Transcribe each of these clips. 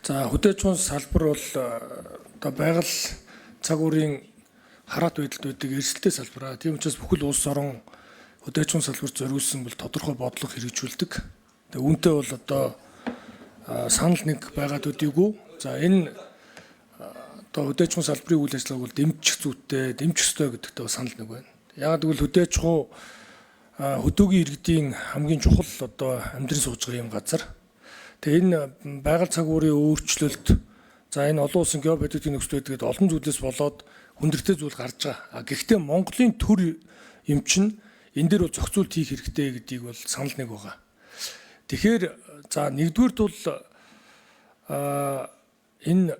За хөдөөж салбар бол одоо байгаль цаг үеийн хараат байдалд байдаг эрсдэлтэй салбараа. Тийм учраас бүхэл улс орон хөдөөж салбарт зориулсан бол тодорхой бодлого хэрэгжүүлдэг. Тэгээ үүнтэй бол одоо санал нэг байгаад үдийгүй. За энэ одоо хөдөөж салбарын үйл ажиллагааг бол дэмжих зүйтэй, дэмжих ёстой гэдэгтэй санал нэг байна. Яг гэвэл хөдөөж хөдөөгийн иргэдийн хамгийн чухал одоо амьдрын сууж байгаа юм газар. Тэгээ энэ байгаль цаг уурын өөрчлөлт, за энэ олон улсын геополитикийн нөхцөл байдлыг олон зүйлээс болоод хүндрэлтэй зүйл гарч байгаа. Гэхдээ Монголын төр юм чинь энэ дээр бол зохицуулт хийх хэрэгтэй гэдгийг бол санал нэг байгаа. Тэгэхээр за нэгдүгээрт бол энэ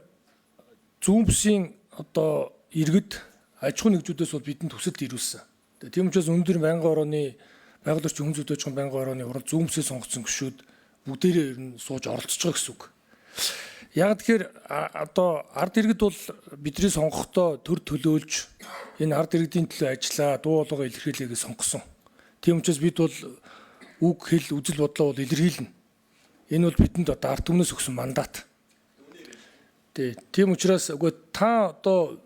зүүн бүсийн одоо иргэд аж ахуй нэгжүүдээс бол бидэнд төсөлд ирүүлсэн. Тийм учраас өндөр байнгын орооны байгаль орчин хүн зүйтэй байнгын орооны урал зүүн бүсээ сонгоцсон гишүүд бүгдээрээ ер нь сууж оролцож байгаа гэсэн үг. Яг тэгэхээр одоо ард иргэд бол бидний сонгохдоо төр төлөөлж энэ ард иргэдийн төлөө ажиллаа, дуу хоолойгоо илэрхийлээгээ сонгосон. Тийм учраас бид бол үг хэл үзэл бодлоо бол илэрхийлнэ. Энэ бол бидэнд одоо ард түмнээс өгсөн мандат. Тийм учраас үгүй та одоо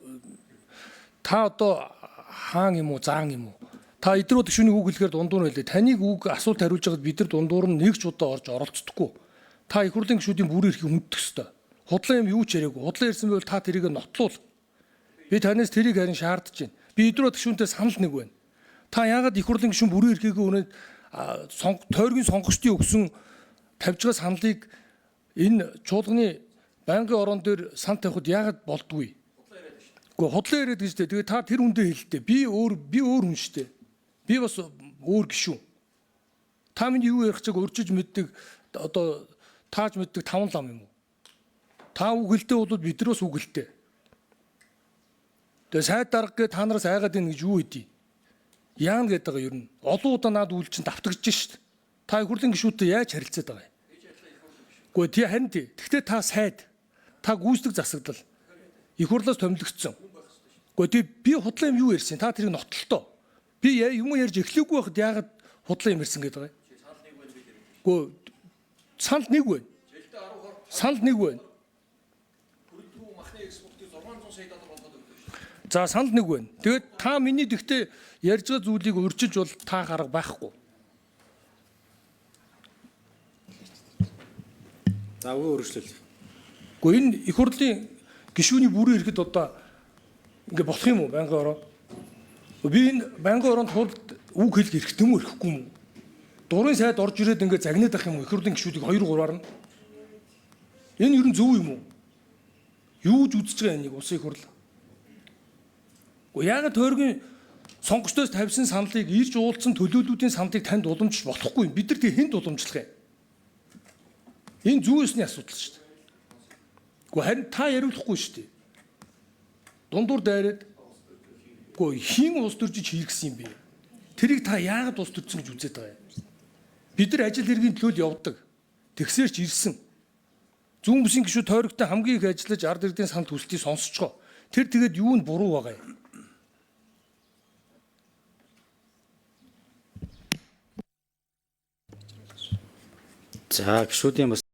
хаан юм уу, заан юм уу? Та эдгээр өдөршөний үг хэлэхээр дундуур хэлээ. Таныг үг асуулт хариулж байгаад бид нар дундуур нь нэг ч удаа орж оролцдоггүй. Та их хурлын гишүүдийн бүрийн эрхийг хүндэх ёстой. Худлаа юм юу ч яриаггүй. Худлаа ирсэн байвал та тэрийг нотлуул. Би танаас тэрийг харин шаардж байна. Би эдгээр гишүүнтэй санал нэг байна. Та яагаад их хурлын гишүүн бүрийн эрхийг өнөөдөр тойргийн сонгогчдын өгсөн тавьж байгаа саналыг энэ чуулганы байнгын орон дээр сан тавихад яагаад болдгүй? Гэхдээ худлаа яриад гэж дээ. Тэгээ та тэр хүндээ хэлдэ. Би өөр хүн шүү дээ. Би бас өөр гишүүн. Та миний юу ярих чиг урьжиж мэддэг одоо тааж мэддэг таван лам юм уу? Та үг хэлтэй бол бид нар бас үг хэлтэй. Тэгээ сайд дарга гэ та нараас айгаад ийн гэж юу хэдий? Яана гэдэг байгаа ер нь. Олон удаа наад үйл чинь давтагдж шít. Та их хурлын гишүүдтэй яаж харилцаад байгаа юм? Гэхдээ тий харин тий. Гэхдээ та сайд. Та гүйцэтгэх засаглал. Их хурлаас томилогдсон. Гэхдээ би худлаа юм юу ярьсан? Та тэрийг нотлолтоо. Би юм ярьж эхлэхгүй байхад яагаад худлаа юм ярьсан гэдэг байгаа юм? Гэхдээ санал нэг байна. Санал нэг байна. За санал нэг байна. Тэгээд та миний тэгтээ ярьж байгаа зүйлийг урьжиж бол та харга байхгүй. За үгүй өргөжлөл. Гэхдээ энэ их хурлын гишүүний бүрийн эрхэд одоо ингэ болох юм уу байнгын ороо? Би энэ байнгын ороонд хурд үг хэлэх хэрэгтэй юм уу, хэрэггүй юм уу? Дурын сайд орж ирээд ингэ загнаад ах юм уу? Их хурлын гишүүдийг 2-3-аар нь. Энэ ер нь зөв юм уу? Юу ч үзэж байгаа энийг улсын их хурл. Яагаад тойргийн сонгогчдоос тавьсан саналыг ирж уулзсан төлөөллүүдийн саналыг танд уламжлах болохгүй юм. Бид нар тийм хэнд уламжлах юм? Энэ зүүн ёсны асуудал шүү дээ. Гэхдээ харин та яриулахгүй шүү дээ. Дундуур дайраад хин улс төржиж хийгсэн юм бэ? Тэрийг та яагаад улс төрсөн гэж үзээд байгаа юм? Бид нар ажил хэргийн төлөө явдаг. Тэгсээр ч ирсэн. Зүүн бүсийн гишүүд тойрогтой хамгийн их ажиллаж ард иргэдийн санал хүсэлтийг сонсцгоо. Тэр тэгээд юу нь буруу байгаа юм? За гишүүдийн бас